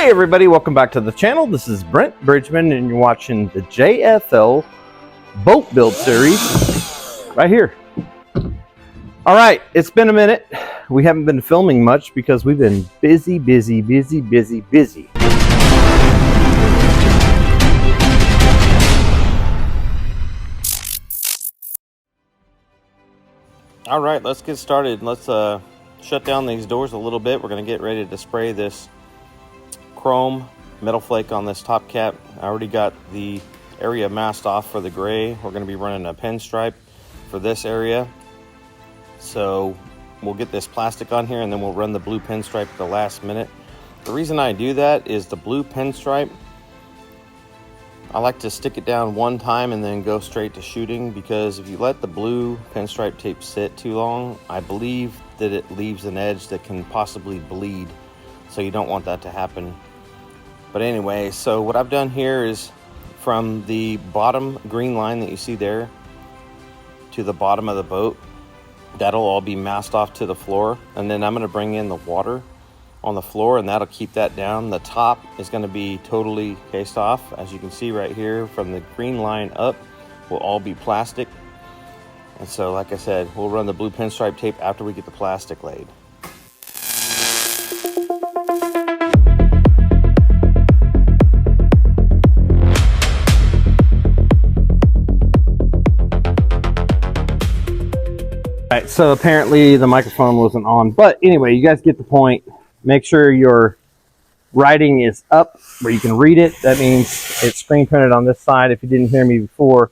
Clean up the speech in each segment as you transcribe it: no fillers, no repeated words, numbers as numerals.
Hey everybody, welcome back to the channel. This is Brent Bridgman and you're watching the JFL boat build series right here. All right, it's been a minute. We haven't been filming much because we've been busy. All right, let's get started. Let's shut down these doors a little bit. We're going to get ready to spray this chrome metal flake on this top cap. I already got the area masked off for the gray. We're going to be running a pinstripe for this area. So we'll get this plastic on here and then we'll run the blue pinstripe at the last minute. The reason I do that is the blue pinstripe, I like to stick it down one time and then go straight to shooting, because if you let the blue pinstripe tape sit too long, I believe that it leaves an edge that can possibly bleed. So you don't want that to happen. But anyway, so what I've done here is from the bottom green line that you see there to the bottom of the boat, that'll all be masked off to the floor. And then I'm going to bring in the water on the floor and that'll keep that down. The top is going to be totally cased off. As you can see right here, from the green line up will all be plastic. And so like I said, we'll run the blue pinstripe tape after we get the plastic laid. All right, so apparently the microphone wasn't on, but anyway, you guys get the point. Make sure your writing is up where you can read it. That means it's screen printed on this side. If you didn't hear me before,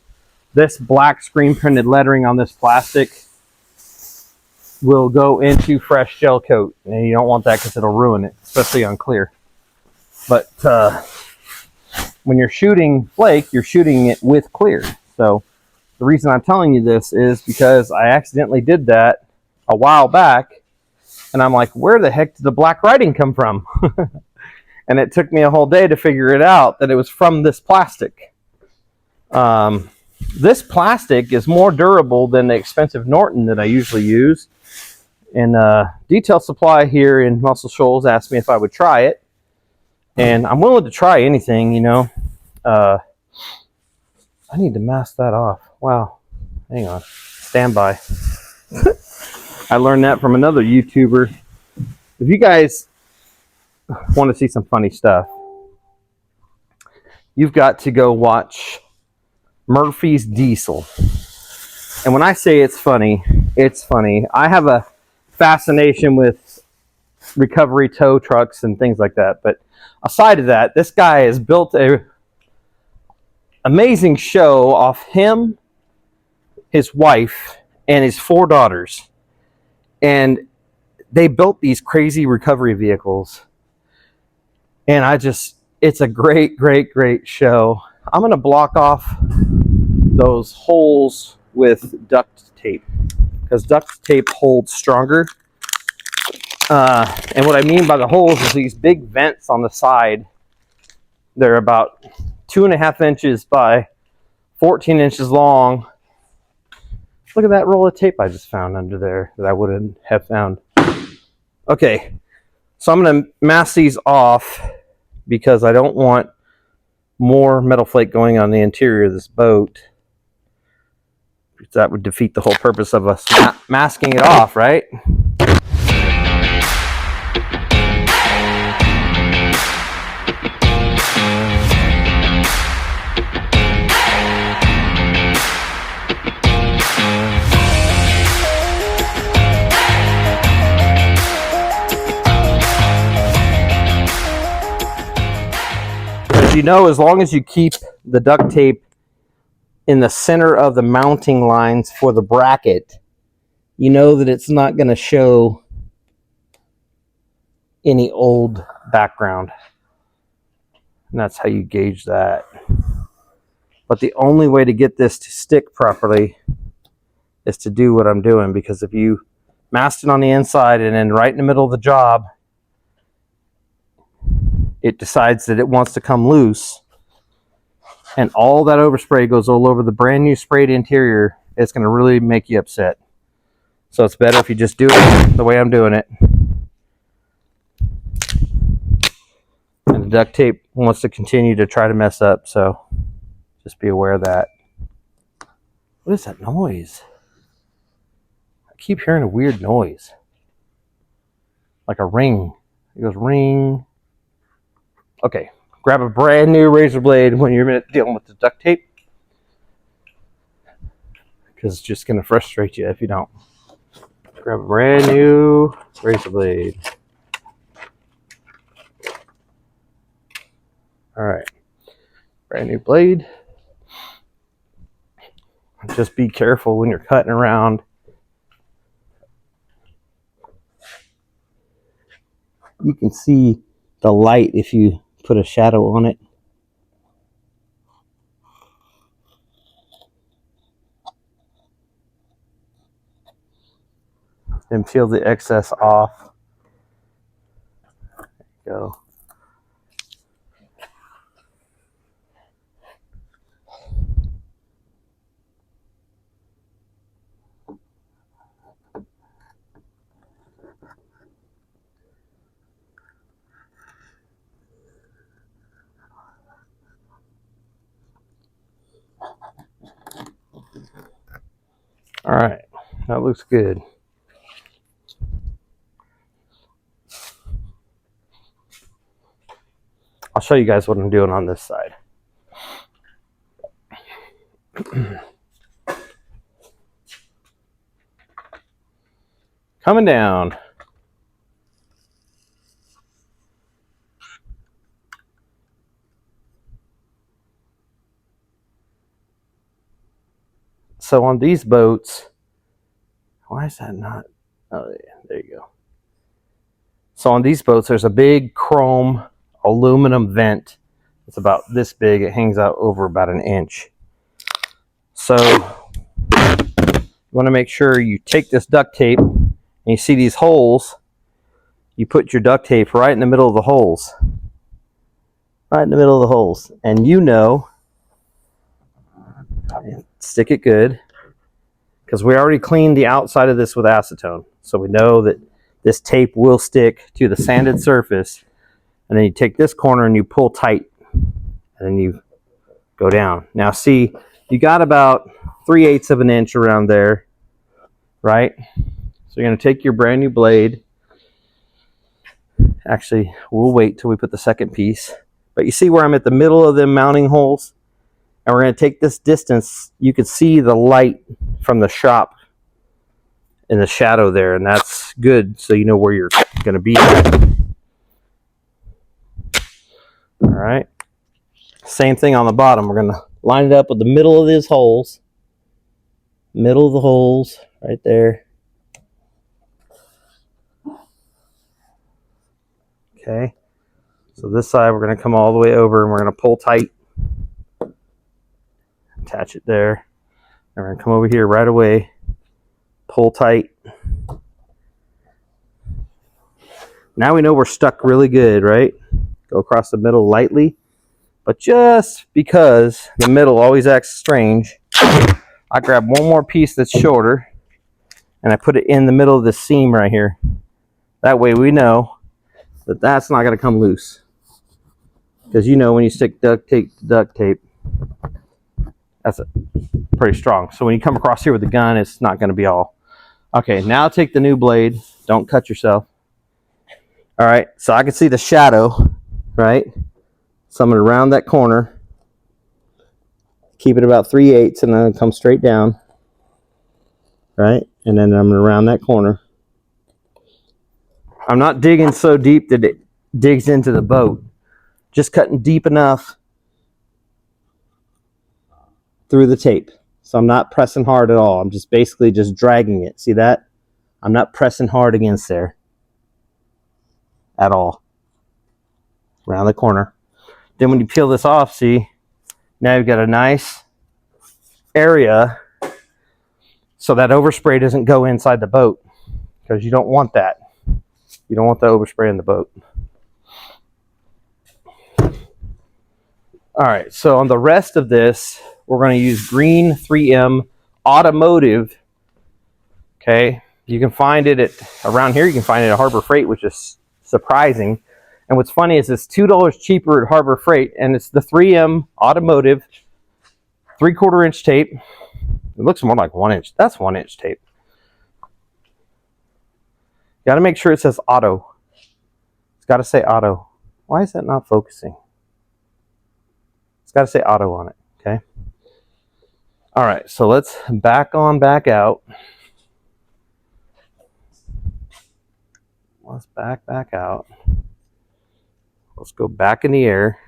this black screen printed lettering on this plastic will go into fresh gel coat, and you don't want that because it'll ruin it, especially on clear. But when you're shooting flake, you're shooting it with clear. So the reason I'm telling you this is because I accidentally did that a while back, and I'm like, where the heck did the black writing come from? And it took me a whole day to figure it out that it was from this plastic. This plastic is more durable than the expensive Norton that I usually use. And Detail Supply here in Muscle Shoals asked me if I would try it. And I'm willing to try anything, you know. I need to mask that off. Wow. Hang on. Stand by. I learned that from another YouTuber. If you guys want to see some funny stuff, you've got to go watch Murphy's Diesel. And when I say it's funny, it's funny. I have a fascination with recovery tow trucks and things like that. But aside of that, this guy has built a amazing show off him, his wife, and his 4 daughters. And they built these crazy recovery vehicles. And it's a great show. I'm going to block off those holes with duct tape, because duct tape holds stronger. And what I mean by the holes is these big vents on the side. They're about 2.5 inches by 14 inches long. Look at that roll of tape I just found under there that I wouldn't have found. Okay, so I'm going to mask these off because I don't want more metal flake going on the interior of this boat. That would defeat the whole purpose of us masking it off, right? You know, as long as you keep the duct tape in the center of the mounting lines for the bracket, you know that it's not going to show any old background. And that's how you gauge that. But the only way to get this to stick properly is to do what I'm doing, because if you mask it on the inside and then right in the middle of the job, it decides that it wants to come loose, and all that overspray goes all over the brand new sprayed interior, it's going to really make you upset. So it's better if you just do it the way I'm doing it. And duct tape wants to continue to try to mess up, so just be aware of that. What is that noise? I keep hearing a weird noise. Like a ring. It goes ring. Okay, grab a brand new razor blade when you're dealing with the duct tape, because it's just going to frustrate you if you don't. Grab a brand new razor blade. All right, brand new blade. Just be careful when you're cutting around. You can see the light if you put a shadow on it. Then peel the excess off. There you go. All right, that looks good. I'll show you guys what I'm doing on this side. Coming down. So on these boats, why is that not? Oh, yeah, there you go. So on these boats, there's a big chrome aluminum vent. It's about this big. It hangs out over about an inch. So you want to make sure you take this duct tape and you see these holes. You put your duct tape right in the middle of the holes. Right in the middle of the holes. And you know, stick it good, because we already cleaned the outside of this with acetone. So we know that this tape will stick to the sanded surface. And then you take this corner and you pull tight. And then you go down. Now see, you got about 3/8 of an inch around there, right? So you're going to take your brand new blade. Actually, we'll wait till we put the second piece. But you see where I'm at the middle of the mounting holes? And we're going to take this distance. You can see the light from the shop in the shadow there, and that's good, so you know where you're going to be at. All right. Same thing on the bottom. We're going to line it up with the middle of these holes. Middle of the holes, right there. Okay. So this side, we're going to come all the way over, and we're going to pull tight. Attach it there. And we're going to come over here right away. Pull tight. Now we know we're stuck really good, right? Go across the middle lightly. But just because the middle always acts strange, I grab one more piece that's shorter and I put it in the middle of the seam right here. That way we know that that's not going to come loose. Because you know when you stick duct tape to duct tape, that's pretty strong. So when you come across here with the gun, it's not going to be all. Okay, now take the new blade. Don't cut yourself. All right, so I can see the shadow, right? So I'm going to round that corner. Keep it about 3/8 and then come straight down. Right? And then I'm going to round that corner. I'm not digging so deep that it digs into the boat. Just cutting deep enough through the tape. So I'm not pressing hard at all. I'm just basically just dragging it. See that? I'm not pressing hard against there at all. Around the corner. Then when you peel this off, see, now you've got a nice area so that overspray doesn't go inside the boat, because you don't want that. You don't want the overspray in the boat. All right, so on the rest of this, we're going to use green 3M automotive. Okay, you can find it at around here. You can find it at Harbor Freight, which is surprising. And what's funny is it's $2 cheaper at Harbor Freight, and it's the 3M Automotive 3/4 inch tape. It looks more like 1 inch. That's 1 inch tape. Got to make sure it says auto. It's got to say auto. Why is that not focusing? It's got to say auto on it, okay? All right, so let's back out. Let's back out. Let's go back in the air.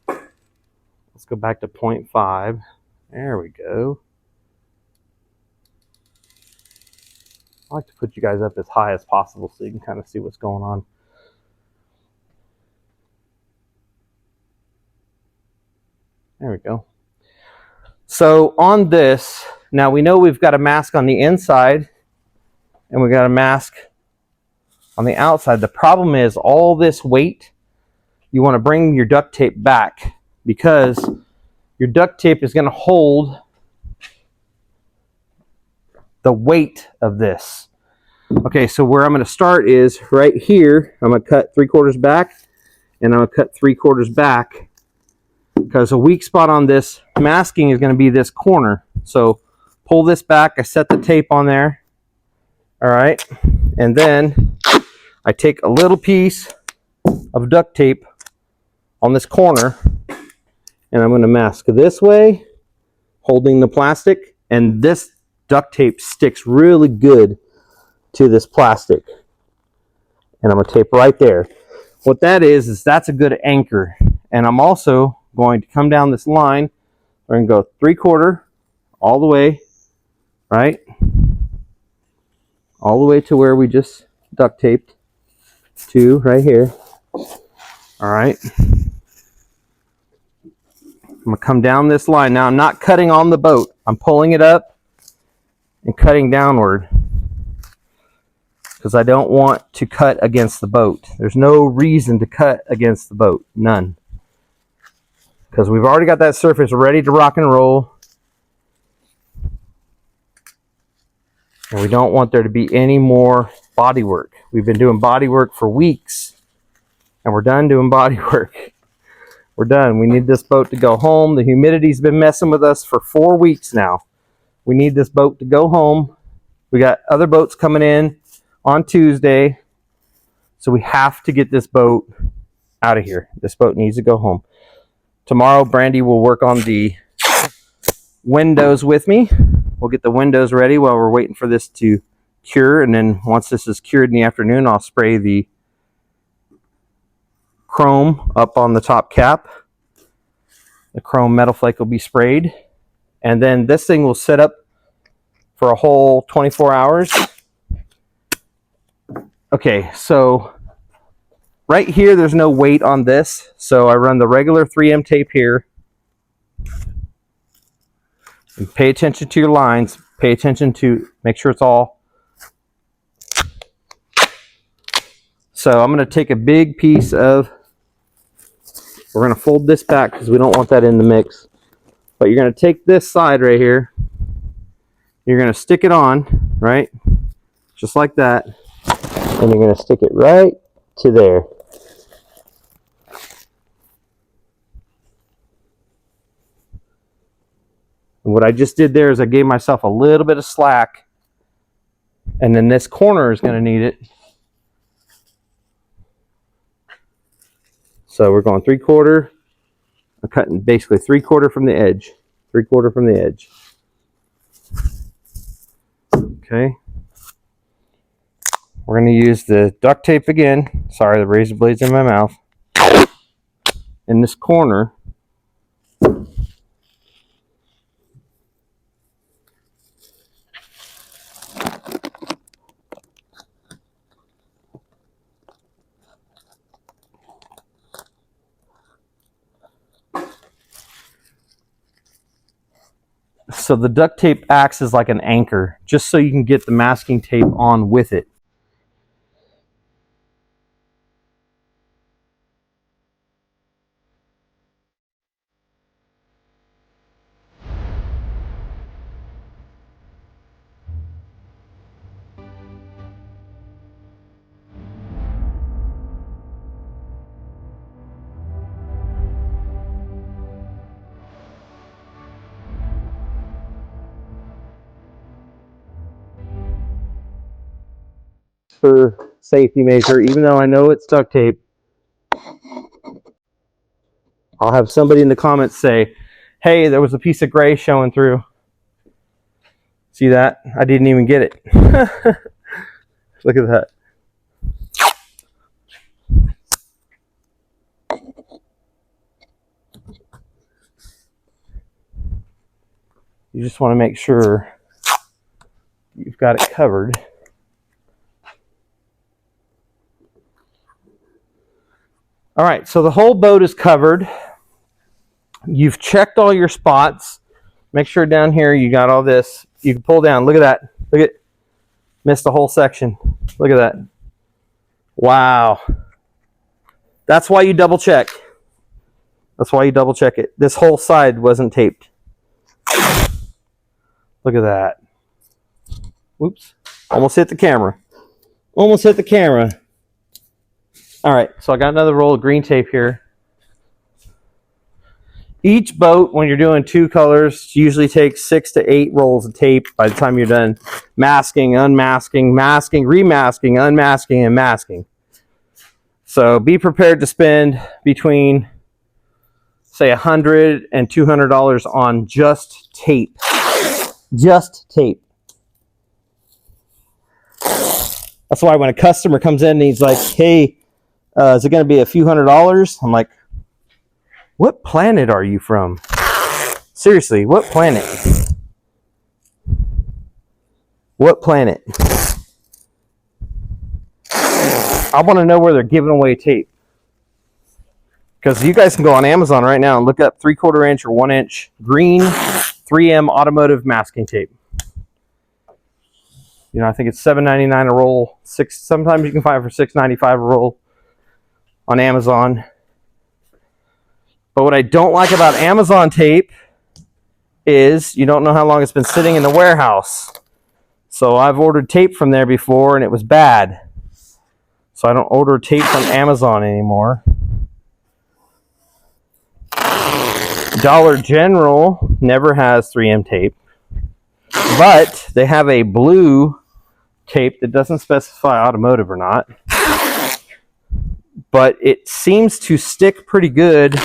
Let's go back to 0.5. There we go. I like to put you guys up as high as possible so you can kind of see what's going on. There we go. So on this, now we know we've got a mask on the inside and we got a mask on the outside. The problem is all this weight, you want to bring your duct tape back because your duct tape is going to hold the weight of this. Okay, so where I'm going to start is right here. I'm going to cut 3/4 back and I'm going to cut 3/4 back because a weak spot on this masking is going to be this corner. So pull this back. I set the tape on there. All right. And then I take a little piece of duct tape on this corner and I'm going to mask this way, holding the plastic, and this duct tape sticks really good to this plastic. And I'm going to tape right there. What that is that's a good anchor. And I'm also going to come down this line. We're going to go 3/4 all the way, right? All the way to where we just duct taped to right here. All right. I'm going to come down this line. Now I'm not cutting on the boat. I'm pulling it up and cutting downward because I don't want to cut against the boat. There's no reason to cut against the boat. None. Because we've already got that surface ready to rock and roll. And we don't want there to be any more body work. We've been doing body work for weeks. And we're done doing body work. We're done. We need this boat to go home. The humidity's been messing with us for 4 weeks now. We need this boat to go home. We got other boats coming in on Tuesday. So we have to get this boat out of here. This boat needs to go home. Tomorrow, Brandy will work on the windows with me. We'll get the windows ready while we're waiting for this to cure. And then once this is cured in the afternoon, I'll spray the chrome up on the top cap. The chrome metal flake will be sprayed. And then this thing will sit up for a whole 24 hours. Okay, so right here, there's no weight on this. So I run the regular 3M tape here. And pay attention to your lines. Pay attention to make sure it's all. So I'm going to take a big piece of, we're going to fold this back because we don't want that in the mix. But you're going to take this side right here. You're going to stick it on, right? Just like that. And you're going to stick it right to there. And what I just did there is I gave myself a little bit of slack. And then this corner is going to need it. So we're going 3/4. I'm cutting basically 3/4 from the edge. 3/4 from the edge. Okay. We're going to use the duct tape again. Sorry, the razor blade's in my mouth. In this corner. So the duct tape acts as like an anchor, just so you can get the masking tape on with it. for safety measure, even though I know it's duct tape. I'll have somebody in the comments say, hey, there was a piece of gray showing through. See that? I didn't even get it. Look at that. You just want to make sure you've got it covered. All right, so the whole boat is covered. You've checked all your spots. Make sure down here you got all this. You can pull down. Look at that. Look at, missed the whole section. Look at that. Wow. That's why you double check. That's why you double check it. This whole side wasn't taped. Look at that. Whoops. Almost hit the camera. Almost hit the camera. All right, so I got another roll of green tape here. Each boat, when you're doing two colors, usually takes 6 to 8 rolls of tape by the time you're done masking, unmasking, masking, remasking, unmasking, and masking. So be prepared to spend between, say, $100 and $200 on just tape. Just tape. That's why when a customer comes in and he's like, hey, is it going to be a few $100s? I'm like, what planet are you from? Seriously, what planet? What planet? I want to know where they're giving away tape. Because you guys can go on Amazon right now and look up 3/4 inch or 1 inch green 3M automotive masking tape. You know, I think it's $7.99 a roll. Sometimes you can find it for $6.95 a roll on Amazon. But what I don't like about Amazon tape is you don't know how long it's been sitting in the warehouse. So I've ordered tape from there before and it was bad. So I don't order tape from Amazon anymore. Dollar General never has 3M tape. But they have a blue tape that doesn't specify automotive or not. But it seems to stick pretty good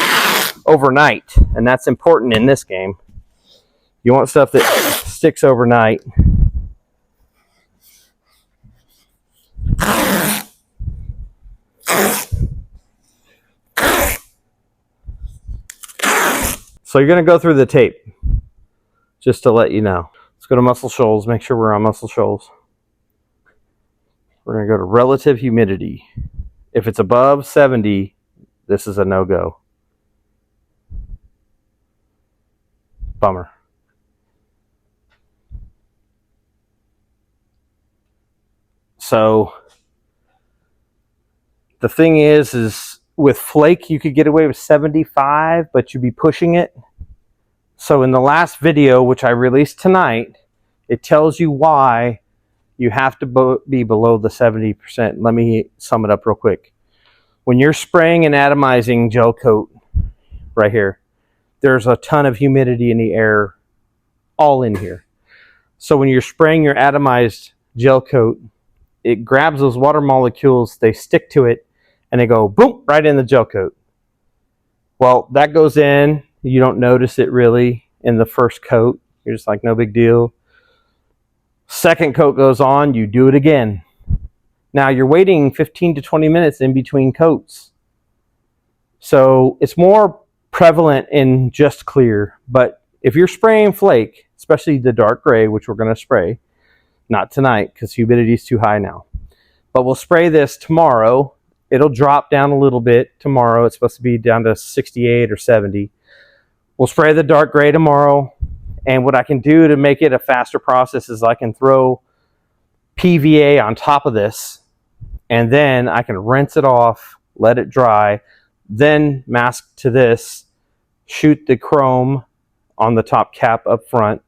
overnight, and that's important in this game. You want stuff that sticks overnight. So you're going to go through the tape, just to let you know. Let's go to Muscle Shoals, make sure we're on Muscle Shoals. We're going to go to relative humidity. If it's above 70, this is a no-go. Bummer. So the thing is with flake you could get away with 75, but you'd be pushing it. So in the last video, which I released tonight, it tells you why you have to be below the 70%. Let me sum it up real quick. When you're spraying and atomizing gel coat right here, there's a ton of humidity in the air all in here. So when you're spraying your atomized gel coat, it grabs those water molecules, they stick to it, and they go boom, right in the gel coat. Well, that goes in, you don't notice it really in the first coat. You're just like, no big deal. Second coat goes on, you do it again. Now you're waiting 15 to 20 minutes in between coats. So it's more prevalent in just clear, but if you're spraying flake, especially the dark gray, which we're going to spray, not tonight because humidity is too high now, but we'll spray this tomorrow. It'll drop down a little bit tomorrow. It's supposed to be down to 68 or 70. We'll spray the dark gray tomorrow, and what I can do to make it a faster process is I can throw PVA on top of this, and then I can rinse it off, let it dry, then mask to this, shoot the chrome on the top cap up front.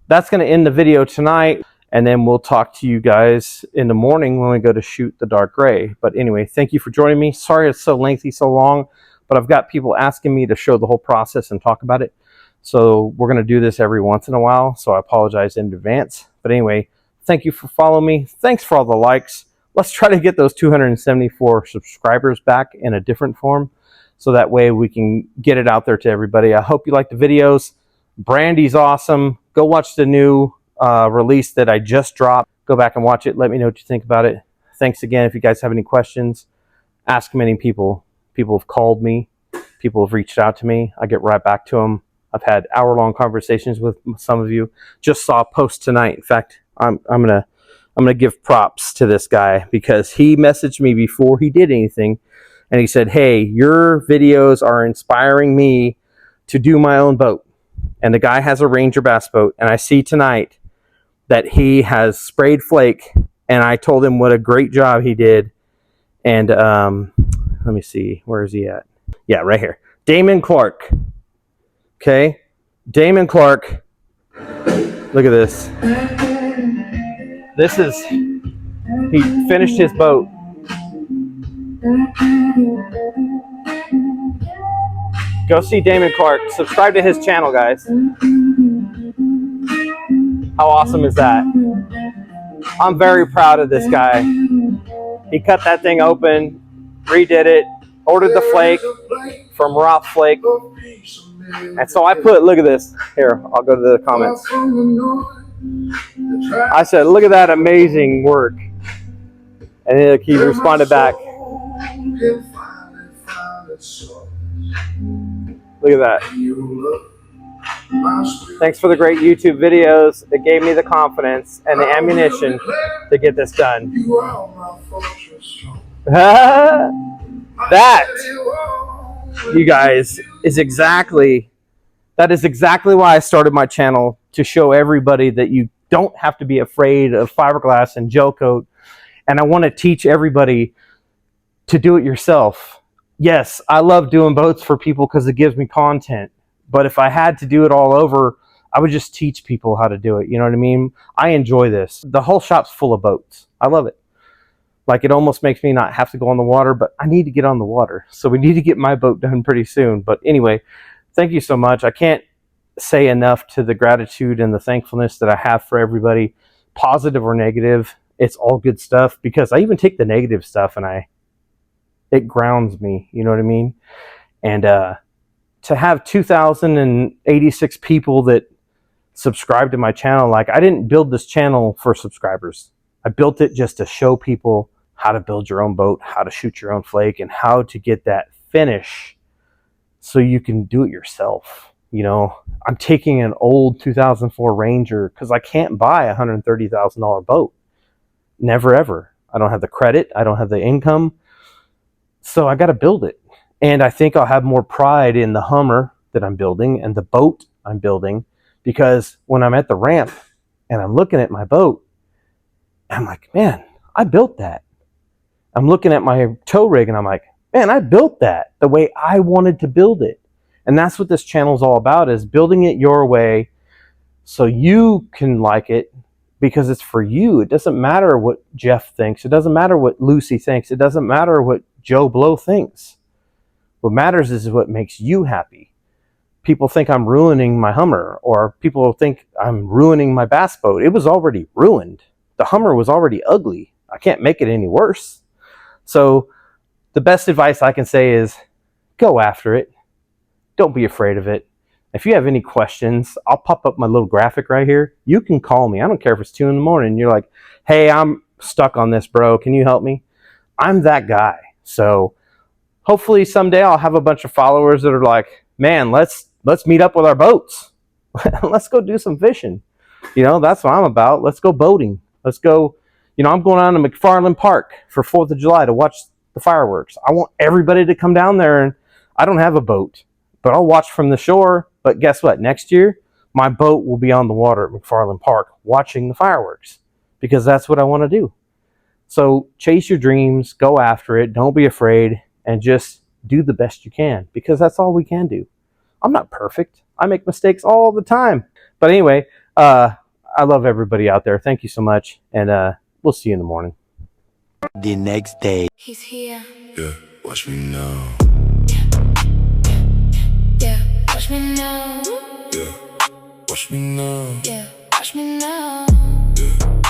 That's going to end the video tonight, and then we'll talk to you guys in the morning when we go to shoot the dark gray. But anyway, thank you for joining me. Sorry it's so lengthy, so long, but I've got people asking me to show the whole process and talk about it. So we're going to do this every once in a while, so I apologize in advance. But anyway, thank you for following me. Thanks for all the likes. let's try to get those 274 subscribers back in a different form, so that way we can get it out there to everybody. I hope you like the videos. Brandy's awesome. Go watch the new release that I just dropped. Go back and watch it. Let me know what you think about it. Thanks again. If you guys have any questions, ask many people. People have called me. People have reached out to me. I get right back to them. I've had hour-long conversations with some of you. Just saw a post tonight. In fact, I'm gonna give props to this guy, because he messaged me before he did anything, and he said, "Hey, your videos are inspiring me to do my own boat." And the guy has a Ranger bass boat, and I see tonight that he has sprayed flake, and I told him what a great job he did. And let me see, where is he at? Yeah, right here. Damon Clark. Okay, Damon Clark. Look at this. This is, he finished his boat. Go see Damon Clark. Subscribe to his channel, guys. How awesome is that? I'm very proud of this guy. He cut that thing open, redid it, ordered the flake from Roth Flake. And so I put, look at this. Here, I'll go to the comments. I said, look at that amazing work. And he responded back. Look at that. Thanks for the great YouTube videos. It gave me the confidence and the ammunition to get this done. That, you guys, is exactly why I started my channel, to show everybody that you don't have to be afraid of fiberglass and gel coat. And I want to teach everybody to do it yourself. Yes, I love doing boats for people because it gives me content. But if I had to do it all over, I would just teach people how to do it. You know what I mean? I enjoy this. The whole shop's full of boats. I love it. Like, it almost makes me not have to go on the water, but I need to get on the water. So we need to get my boat done pretty soon. But anyway, thank you so much. I can't say enough to the gratitude and the thankfulness that I have for everybody, positive or negative. It's all good stuff, because I even take the negative stuff and it grounds me. You know what I mean? And to have 2,086 people that subscribe to my channel, like, I didn't build this channel for subscribers. I built it just to show people how to build your own boat, how to shoot your own flake, and how to get that finish so you can do it yourself. You know, I'm taking an old 2004 Ranger because I can't buy a $130,000 boat. Never, ever. I don't have the credit. I don't have the income. So I got to build it. And I think I'll have more pride in the Hummer that I'm building and the boat I'm building, because when I'm at the ramp and I'm looking at my boat, I'm like, man, I built that. I'm looking at my tow rig and I'm like, man, I built that the way I wanted to build it. And that's what this channel is all about, is building it your way so you can like it, because it's for you. It doesn't matter what Jeff thinks. It doesn't matter what Lucy thinks. It doesn't matter what Joe Blow thinks. What matters is what makes you happy. People think I'm ruining my Hummer, or people think I'm ruining my bass boat. It was already ruined. The Hummer was already ugly. I can't make it any worse. So the best advice I can say is go after it. Don't be afraid of it. If you have any questions, I'll pop up my little graphic right here. You can call me. I don't care if it's 2 in the morning. You're like, hey, I'm stuck on this, bro. Can you help me? I'm that guy. So hopefully someday I'll have a bunch of followers that are like, man, let's meet up with our boats. Let's go do some fishing. You know, that's what I'm about. Let's go boating. Let's go. You know, I'm going on to McFarland Park for 4th of July to watch the fireworks. I want everybody to come down there, and I don't have a boat, but I'll watch from the shore. But guess what? Next year, my boat will be on the water at McFarland Park watching the fireworks, because that's what I want to do. So chase your dreams, go after it, don't be afraid, and just do the best you can, because that's all we can do. I'm not perfect. I make mistakes all the time. But anyway, I love everybody out there. Thank you so much, and we'll see you in the morning. The next day. He's here. Yeah, watch me now. Yeah, watch me now. Yeah, watch me now. Yeah, watch me now. Yeah.